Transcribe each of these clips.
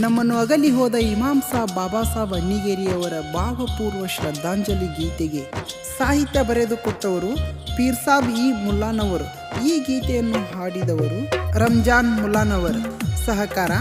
ನಮ್ಮನ್ನು ಅಗಲಿ ಹೋದ ಇಮಾಮ್ ಸಾಬ್ ಬಾಬಾ ಸಾಬ್ ಅಣ್ಣಿಗೇರಿಯವರ ಭಾವಪೂರ್ವ ಶ್ರದ್ಧಾಂಜಲಿ ಗೀತೆಗೆ ಸಾಹಿತ್ಯ ಬರೆದುಕೊಟ್ಟವರು ಪೀರ್ ಸಾಬ್ ಇ ಮುಲ್ಲಾನವರು. ಈ ಗೀತೆಯನ್ನು ಹಾಡಿದವರು ರಂಜಾನ್ ಮುಲ್ಲಾನವರ್. ಸಹಕಾರ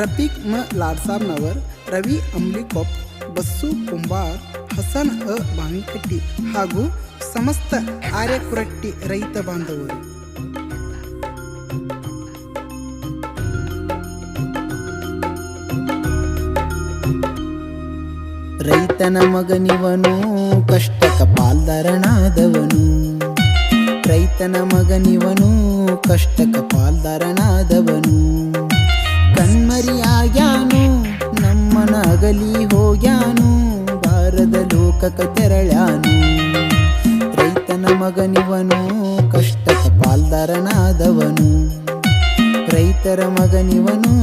ರಫೀಕ್ ಮ ಲಾಡ್ಸಾಬ್ನವರ್, ರವಿ ಅಂಬ್ಲಿಕೊಪ್, ಬಸ್ಸು ಕುಂಬಾರ್, ಹಸನ್ ಅ ಬಾವಿಕಟ್ಟಿ ಹಾಗೂ ಸಮಸ್ತ ಆರ್ಯಕುರಟ್ಟಿ ರೈತ ಬಾಂಧವರು. ರೈತನ ಮಗನಿವನು ಕಷ್ಟಕ ಪಾಲ್ದಾರನಾದವನು, ರೈತನ ಮಗನಿವನು ಕಷ್ಟಕ ಪಾಲ್ದಾರನಾದವನು. ಕಣ್ಮರಿಯಾಗ್ಯಾನು ನಮ್ಮನ ಅಗಲಿ ಹೋಗ್ಯಾನು, ಬಾರದ ಲೋಕಕ ತೆರಳ್ಯಾನು. ರೈತನ ಮಗನಿವನು ಕಷ್ಟಕ ಪಾಲ್ದಾರನಾದವನು, ರೈತರ ಮಗನಿವನು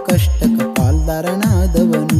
ಕಷ್ಟಕ ಪಾಲ್ದಾರನಾದವನು.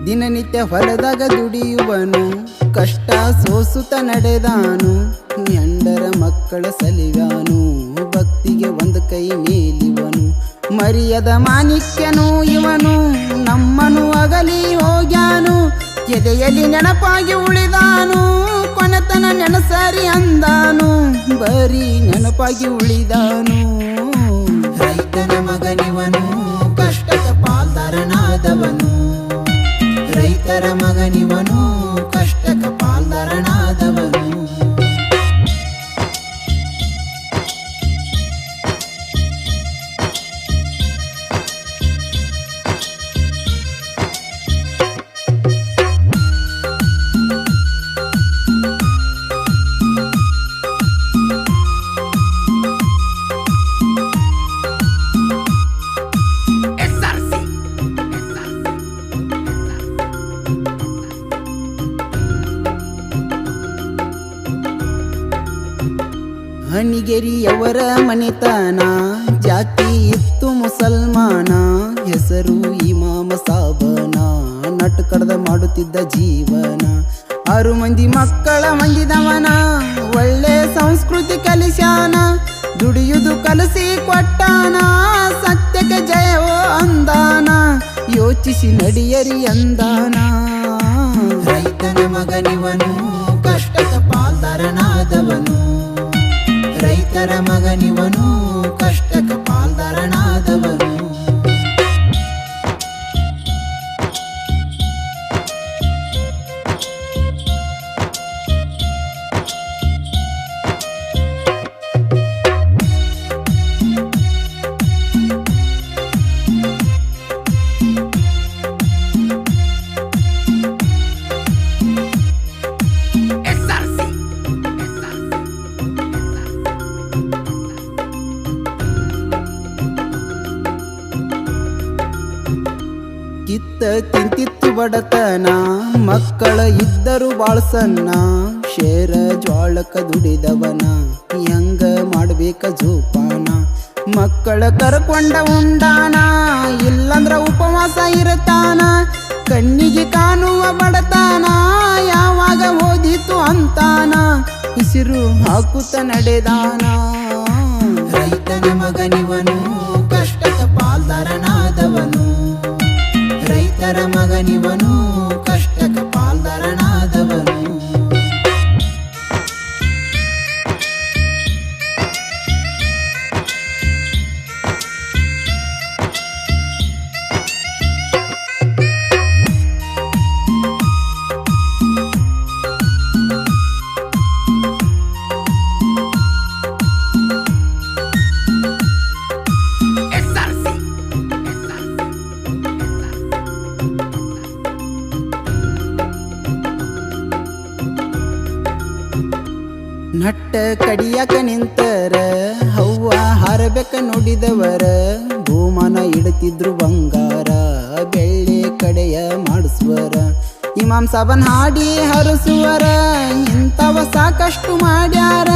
ದಿನನಿತ್ಯ ಹೊಲದಾಗ ದುಡಿಯುವನು, ಕಷ್ಟ ಸೋಸುತ್ತ ನಡೆದಾನು. ಹೆಂಡರ ಮಕ್ಕಳ ಸಲಿವ್ಯಾನು, ಭಕ್ತಿಗೆ ಒಂದು ಕೈ ಮೇಲಿವನು. ಮರಿಯದ ಮಾಣಿಕ್ಯನು ಇವನು, ನಮ್ಮನು ಅಗಲಿ ಹೋಗ್ಯಾನು. ಎದೆಯಲ್ಲಿ ನೆನಪಾಗಿ ಉಳಿದಾನು, ಕೊನೆತನ ನೆನಸರಿ ಅಂದಾನು. ಬರೀ ನೆನಪಾಗಿ ಉಳಿದಾನು. ರೈತನ ಮಗನಿವನು ಕಷ್ಟಕ ಪಾಲ್ದಾರನಾದವನು, ರೈತರ ಮಗನಿವನು ಕಷ್ಟಕ ಪಾಲ್ದಾರನಾದವನು. ಅಣ್ಣಿಗೇರಿಯವರ ಮನೆತನ ಜಾತಿ ಇತ್ತು ಮುಸಲ್ಮಾನ, ಹೆಸರು ಇಮಾಮ ಸಾಬನ. ನಟ್ಟು ಕಡ್ದ ಮಾಡುತ್ತಿದ್ದ ಜೀವನ, 6 ಮಂದಿ ಮಕ್ಕಳ ಮಂದಿದವನ. ಒಳ್ಳೆ ಸಂಸ್ಕೃತಿ ಕಲಿಸ್ಯಾನ, ದುಡಿಯುವುದು ಕಲಿಸಿ ಕೊಟ್ಟಾನ. ಸತ್ಯಕ್ಕೆ ಜಯವೋ ಅಂದಾನ, ಯೋಚಿಸಿ ನಡಿಯರಿ ಅಂದಾನ. ರೈತನ ಮಗನಿವನು ಕಷ್ಟಕ ಪಾಲ್ದಾರನಾದವನು, ರೈತರ ಮಗನಿವನು ಕಷ್ಟಕ ಪಾಲ್ದಾರನಾದವನು. ಕಿತ್ತ ತಿಂತಿತ್ತು ಬಡತನ, ಮಕ್ಕಳ ಇದ್ದರು ಬಾಳ್ಸನ್ನ. ಶೇರ ಜ್ವಾಳಕ ದುಡಿದವನ, ಹೆಂಗ ಮಾಡ್ಬೇಕ ಜೋಪಾನ. ಮಕ್ಕಳ ಕರ್ಕೊಂಡ ಉಂಡಾನ, ಇಲ್ಲಂದ್ರ ಉಪವಾಸ ಇರತಾನ. ಕಣ್ಣಿಗೆ ಕಾಣುವ ಬಡತನ, ಯಾವಾಗ ಓದಿತು ಅಂತಾನ. ಉಸಿರು ಹಾಕುತ್ತ ನಡೆದಾನ. ರೈತನ ಮಗನಿವನು ಕಷ್ಟಕ ಪಾಲ್ದಾರನಾದವನು, ರೈತರ ಮಗನಿವನು ಕಷ್ಟಕ ಪಾಲ್ದಾರನಾದವನು. ನಟ್ಟ ಕಡಿಯಾಕ ನಿಂತರ ಹವ್ವ ಹಾರಬೇಕ ನುಡಿದವರ ಬಹುಮಾನ ಇಡುತ್ತಿದ್ರು ಬಂಗಾರ ಬೆಳ್ಳಿ ಕಡೆಯ ಮಾಡಿಸುವರ ಇಮಾಮ್ ಸಾಬನ್ ಹಾಡಿ ಹರಿಸುವರ ಇಂಥವ ಸಾಕಷ್ಟು ಮಾಡ್ಯಾರ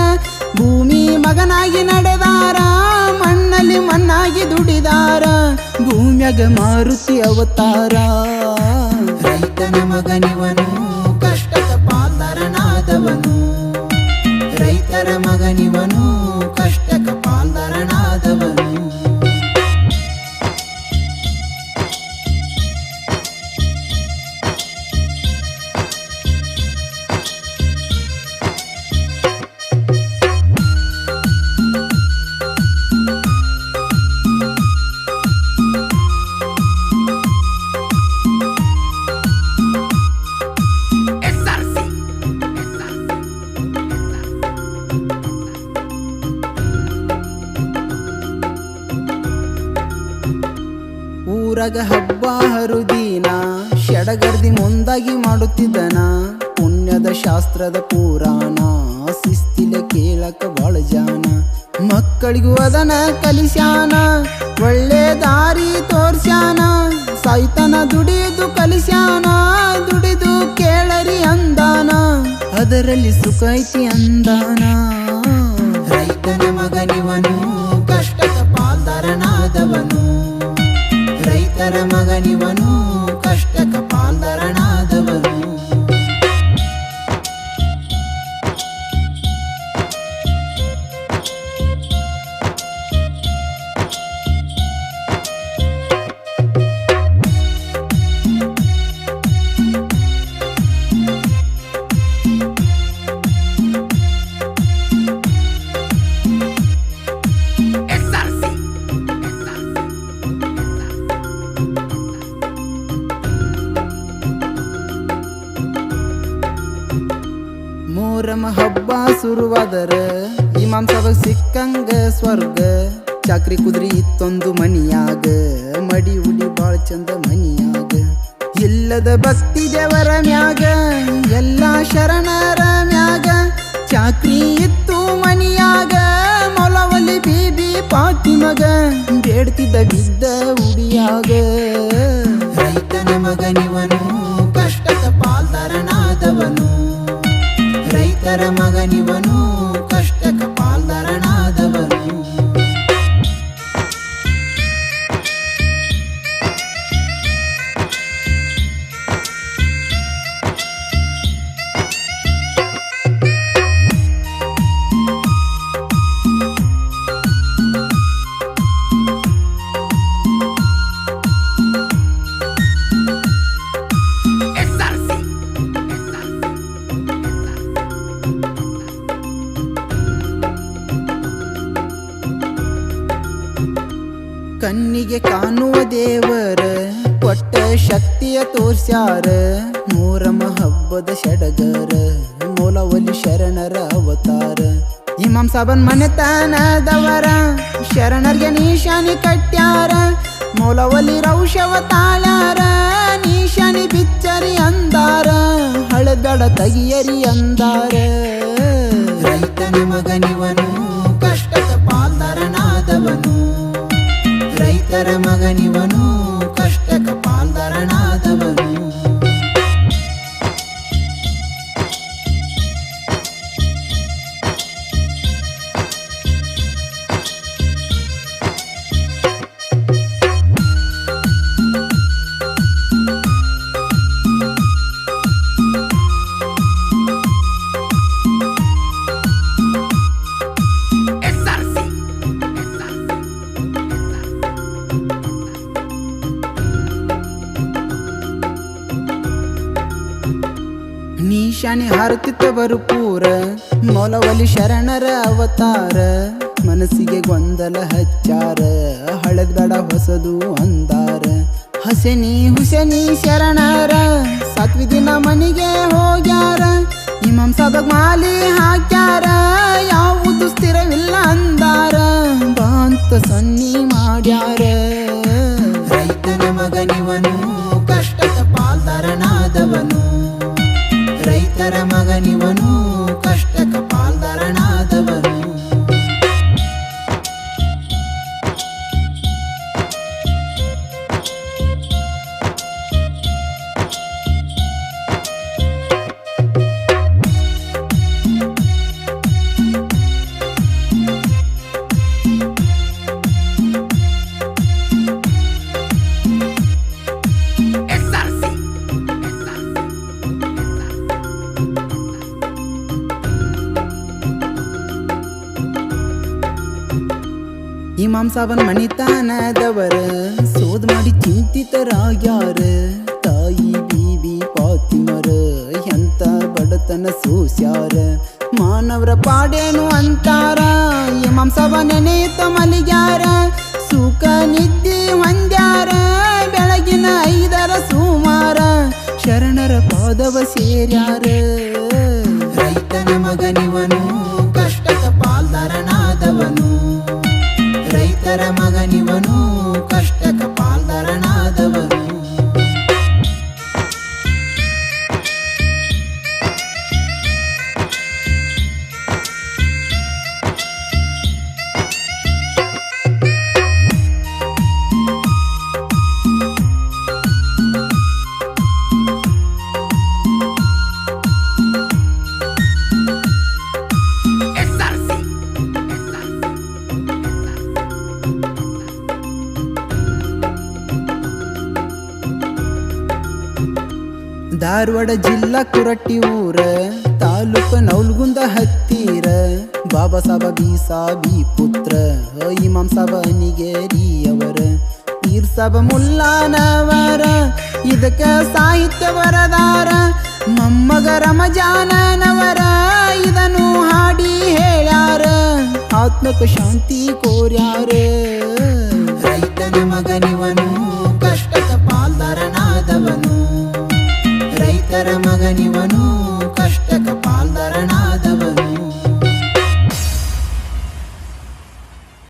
ಭೂಮಿ ಮಗನಾಗಿ ನಡೆದಾರ ಮಣ್ಣಲ್ಲಿ ಮಣ್ಣಾಗಿ ದುಡಿದಾರ ಭೂಮ್ಯಾಗ ಮಾರುತಿ ಅವತಾರ ರೈತನ ಮಗನಿವನು ಕಷ್ಟದ ಪಾಲ್ದಾರನಾದವನು ರೈತರ ಮಗನಿವನು ಕಷ್ಟಕ ಪಾಲ್ದಾರನಾದವನು ಊರಗ ಹಬ್ಬ ಹರುದಿನ ಷಡಗರ್ದಿ ಮುಂದಾಗಿ ಮಾಡುತ್ತಿದ್ದನ ಪುಣ್ಯದ ಶಾಸ್ತ್ರದ ಪುರಾಣ ಶಿಸ್ತಿಲೆ ಕೇಳಕ ಬಾಳ ಜಾನ ಮಕ್ಕಳಿಗೂ ಅದನ ಕಲಿಸ್ಯಾನ ಒಳ್ಳೆ ದಾರಿ ತೋರ್ಸ್ಯಾನ ಸೈತನ ದುಡಿದು ಕಲಿಸ್ಯಾನ ದುಡಿದು ಕೇಳರಿ ಅಂದಾನ ಅದರಲ್ಲಿ ಸುಖ ಐತಿ ಅಂದಾನ ರೈತನ ಮಗನಿವನು ಕಷ್ಟದ ಪಾಲ್ದಾರನಾದವನು ರೈತರ ಮಗನಿವನು ಕಷ್ಟಕ ಪಾಲ್ದಾರನಾದವನು ಮೊಹರಂ ಹಬ್ಬ ಶುರುವಾದರ ಇಮಾಮ್ ಸಾಬಗ್ ಸಿಕ್ಕಂಗ ಸ್ವರ್ಗ ಚಾಕ್ರಿ ಕುದ್ರಿ ಇತ್ತೊಂದು ಮನಿಯಾಗ ಮಡಿ ಉಡಿ ಬಾಳ ಚಂದ ಮನಿಯಾಗ ಇಲ್ಲದ ಭಕ್ತಿ ದೇವರ ಮ್ಯಾಗ ಎಲ್ಲ ಶರಣರ ಮ್ಯಾಗ ಚಾಕ್ರಿ ಇತ್ತು ಮನಿಯಾಗ ಮೊಲವಲ್ಲಿ ಬೀಬಿ ಪಾತಿಮಗ ಬೇಡ್ತಿದ್ದ ಬಿದ್ದ ಉಡಿಯಾಗ ರೈತನ ಮಗನಿವನು ಕಷ್ಟದ ಪಾಲ್ದಾರನಾದವನು ರೈತರ ಮಗನಿವನು ಕಷ್ಟಕ ಪಾಲ್ದಾರನಾದವನು ಕಣ್ಣಿಗೆ ಕಾಣುವ ದೇವರ ಕೊಟ್ಟ ಶಕ್ತಿಯ ತೋರ್ಸ್ಯಾರ ಮೊಹರಂ ಹಬ್ಬದ ಸಡಗರ ಮೊಲವಲಿ ಶರಣರ ಅವತಾರ ಇಮಾಮ್ ಸಾಬನ್ ಮನೆತನದವರ ಶರಣರ್ಗೆ ನಿಶಾನಿ ಕಟ್ಯಾರ ಮೊಲವಲಿ ರೌಷವ ತಾಳ್ಯಾರ ನಿಶಾನಿ ಬಿಚ್ಚರಿ ಅಂದಾರ ಹಳದಡ ತಗಿಯರಿ ಅಂದಾರ ರೈತನ ಮಗನಿವನು ಕಷ್ಟದ ಪಾಲ್ದಾರನಾದವನು ರೈತರ ಮಗನಿವನು ಕಷ್ಟಕ ಪಾಲ್ದಾರನಾದವನು ನಿಶಾನಿ ಹಾರುತ್ತಿತ್ತ ಭರಪೂರ ಮೊಲವಲಿ ಶರಣರ ಅವತಾರ ಮನಸ್ಸಿಗೆ ಗೊಂದಲ ಹಚ್ಚಾರ ಹಳದ್ ಬೇಡ ಹೊಸದು ಅಂದಾರ ಹಸನಿ ಹುಸನಿ ಶರಣರ ಸಾತ್ವಿ ದಿನ ಮನಿಗೆ ಹೋಗ್ಯಾರ ಇಮಾಮ್ ಸಾಬಗ್ ಮಾಲಿ ಹಾಕ್ಯಾರ ಯಾವುದು ಸ್ಥಿರವಿಲ್ಲ ಅಂದಾರ ಬಾಂತ ಸನ್ನಿ ಮಾಡ್ಯಾರ ರೈತನ ಮಗನಿವನು ಕಷ್ಟದ ಪಾಲ್ದಾರನಾದವನು ರೈತರ ಮಗನಿವನು ಕಷ್ಟಕ ಪಾಲ್ದಾರನಾದವನು ಇಮಾಮ್ ಸಾಬನ್ ಮಣಿತಾನದವರ ಸೋದ್ ಮಾಡಿ ಚಿಂತಿತರಾಗ್ಯಾರ. ತಾಯಿ ಬೀಬಿ ಫಾತಿಮರ ಎಂತ ಬಡತನ ಸೋಸ್ಯಾರ. ಮಾನವರ ಪಾಡೇನು ಅಂತಾರ, ಇಮಾಮ್ ಸಾಬ ನೆನೆಯುತ್ತ ಮಲಿಗ್ಯಾರ. ಸುಖ ನಿದ್ದೆ ಹೊಂದ್ಯಾರ ಬೆಳಗಿನ 5 ಸುಮಾರ. ಶರಣರ ಪಾದವ ಸೇರ್ಯಾರ. ರೈತನ ಮಗನಿವನು ಕಷ್ಟಕ ಪಾಲ್ದಾರನಾದವನು. ರೈತರ ಮಗನಿವನು ಕಷ್ಟಕ ಪಾಲ್ದಾರನಾದವನು. ಧಾರವಾಡ ಜಿಲ್ಲಾ ಕುರಟ್ಟಿ ಊರ, ತಾಲೂಕು ನೌಲ್ಗುಂದ ಹತ್ತಿರ. ಬಾಬಾ ಸಾಬ ಬೀಸಾಬಿ ಪುತ್ರ ಇಮಾಮ್ ಸಾಬ ನಿಗೇರಿಯವರ. ಪೀರ್ ಸಾಬ ಮುಲ್ಲಾನವರ ಇದಕ್ಕ ಸಾಹಿತ್ಯ ವರದಾರ. ಮೊಮ್ಮಗ ರಮಜಾನನವರ ಇದನ್ನು ಹಾಡಿ ಹೇಳ್ಯಾರ. ಆತ್ಮಕ ಶಾಂತಿ ಕೋರ್ಯಾರ. ರೈತನ ಮಗನಿವನು ಕಷ್ಟಕ ಪಾಲ್ದಾರನಾದವನು. ರೈತರ ಮಗನಿವನು